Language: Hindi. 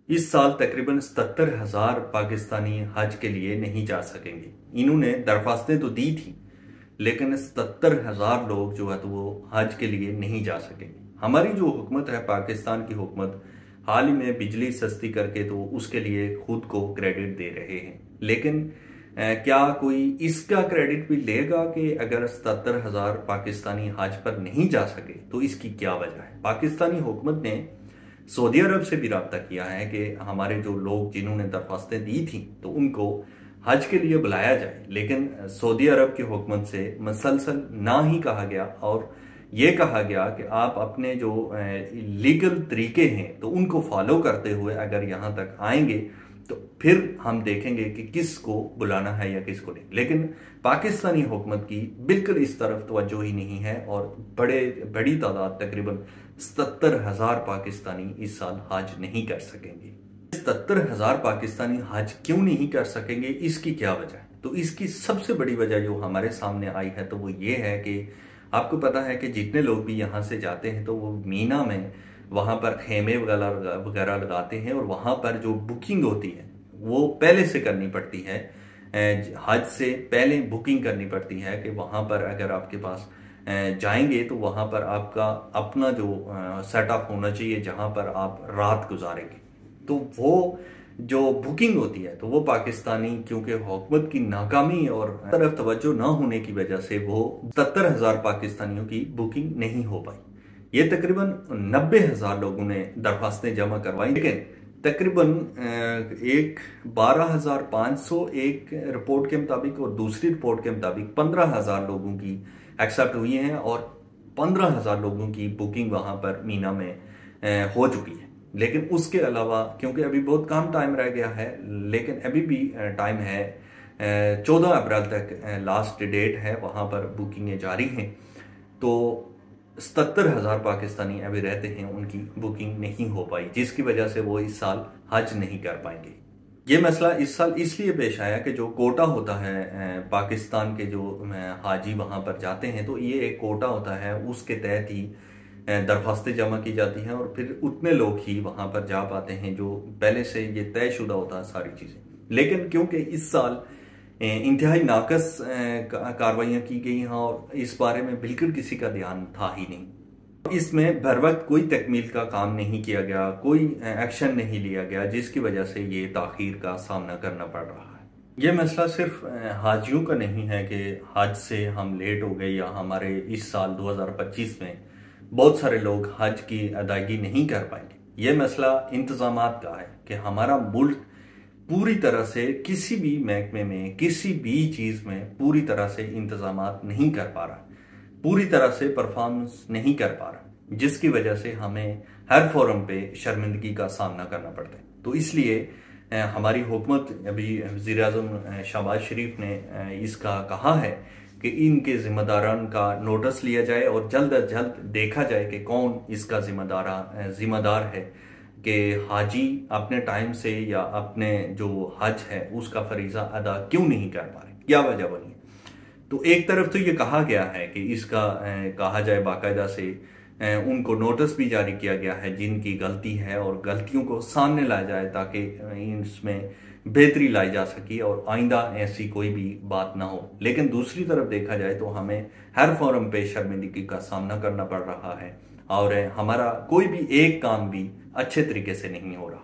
इस साल तकरीबन 77,000 पाकिस्तानी हज के लिए नहीं जा सकेंगे। इन्होंने दरख्वास्तें तो दी थी, लेकिन 77,000 लोग जो है तो वो हज के लिए नहीं जा सकेंगे। हमारी जो हुकूमत है, पाकिस्तान की हुकूमत, हाल ही में बिजली सस्ती करके तो उसके लिए खुद को क्रेडिट दे रहे हैं। लेकिन क्या कोई इसका क्रेडिट भी लेगा कि अगर 77,000 पाकिस्तानी हज पर नहीं जा सके तो इसकी क्या वजह है? पाकिस्तानी हुकूमत ने सऊदी अरब से भी रब्ता किया है कि हमारे जो लोग जिन्होंने दरख्वास्तें दी थी तो उनको हज के लिए बुलाया जाए, लेकिन सऊदी अरब की हुकूमत से मसलसल ना ही कहा गया और ये कहा गया कि आप अपने जो लीगल तरीके हैं तो उनको फॉलो करते हुए अगर यहाँ तक आएंगे तो फिर हम देखेंगे कि किसको बुलाना है या किसको नहीं। लेकिन पाकिस्तानी हुकूमत की बिल्कुल इस तरफ तवज्जो ही नहीं है और बड़ी तादाद तकरीबन 77,000 पाकिस्तानी इस साल हज नहीं कर सकेंगे। 77,000 पाकिस्तानी हज क्यों नहीं कर सकेंगे, इसकी क्या वजह है? तो इसकी सबसे बड़ी वजह जो हमारे सामने आई है तो वो ये है कि आपको पता है कि जितने लोग भी यहाँ से जाते हैं तो वो मीना में वहाँ पर खेमे वगैरह लगाते हैं और वहाँ पर जो बुकिंग होती है वो पहले से करनी पड़ती है। हज से पहले बुकिंग करनी पड़ती है कि वहाँ पर अगर आपके पास जाएंगे तो वहाँ पर आपका अपना जो सेटअप होना चाहिए जहाँ पर आप रात गुजारेंगे। तो वो जो बुकिंग होती है तो वो पाकिस्तानी, क्योंकि हुकूमत की नाकामी और तरफ तवज्जो ना होने की वजह से वो 77,000 पाकिस्तानियों की बुकिंग नहीं हो पाई। ये तकरीबन 90,000 लोगों ने दरख्वास्तें जमा करवाई, लेकिन तकरीबन 12,500 एक रिपोर्ट के मुताबिक और दूसरी रिपोर्ट के मुताबिक 15,000 लोगों की एक्सेप्ट हुई हैं और 15,000 लोगों की बुकिंग वहां पर मीना में हो चुकी है। लेकिन उसके अलावा क्योंकि अभी बहुत कम टाइम रह गया है, लेकिन अभी भी टाइम है, 14 अप्रैल तक लास्ट डेट है, वहां पर बुकिंगें जारी हैं। तो 77,000 पाकिस्तानी अभी रहते हैं, उनकी बुकिंग नहीं हो पाई, जिसकी वजह से वो इस साल हज नहीं कर पाएंगे। ये मसला इस साल इसलिए पेश आया कि जो कोटा होता है पाकिस्तान के जो हाजी वहां पर जाते हैं तो ये एक कोटा होता है, उसके तहत ही दरख्वास्तें जमा की जाती हैं और फिर उतने लोग ही वहां पर जा पाते हैं जो पहले से ये तयशुदा होता है सारी चीजें। लेकिन क्योंकि इस साल इंतहाई नाकस कार्रवाइयां की गई हैं और इस बारे में बिल्कुल किसी का ध्यान था ही नहीं, इसमें बर वक्त कोई तकमील का काम नहीं किया गया, कोई एक्शन नहीं लिया गया, जिसकी वजह से ये ताखीर का सामना करना पड़ रहा है। ये मसला सिर्फ हाजियों का नहीं है कि हज से हम लेट हो गए या हमारे इस साल 2025 में बहुत सारे लोग हज की अदायगी नहीं कर पाएंगे। ये मसला इंतजामात का है कि हमारा मुल्क पूरी तरह से किसी भी महकमे में, किसी भी चीज में पूरी तरह से इंतजामात नहीं कर पा रहा, पूरी तरह से परफॉर्मेंस नहीं कर पा रहा, जिसकी वजह से हमें हर फोरम पे शर्मिंदगी का सामना करना पड़ता है। तो इसलिए हमारी हुकूमत, अभी वज़ीर-ए-आज़म शहबाज शरीफ ने इसका कहा है कि इनके जिम्मेदारान का नोटिस लिया जाए और जल्द अज जल्द देखा जाए कि कौन इसका जिम्मेदार है कि हाजी अपने टाइम से या अपने जो हज है उसका फरीजा अदा क्यों नहीं कर पा रहे, क्या वजह बनी। तो एक तरफ तो ये कहा गया है कि इसका कहा जाए बाकायदा से उनको नोटिस भी जारी किया गया है जिनकी गलती है और गलतियों को सामने लाया जाए ताकि इसमें बेहतरी लाई जा सके और आइंदा ऐसी कोई भी बात ना हो। लेकिन दूसरी तरफ देखा जाए तो हमें हर फोरम पे शर्मिंदगी का सामना करना पड़ रहा है और हमारा कोई भी एक काम भी अच्छे तरीके से नहीं हो रहा।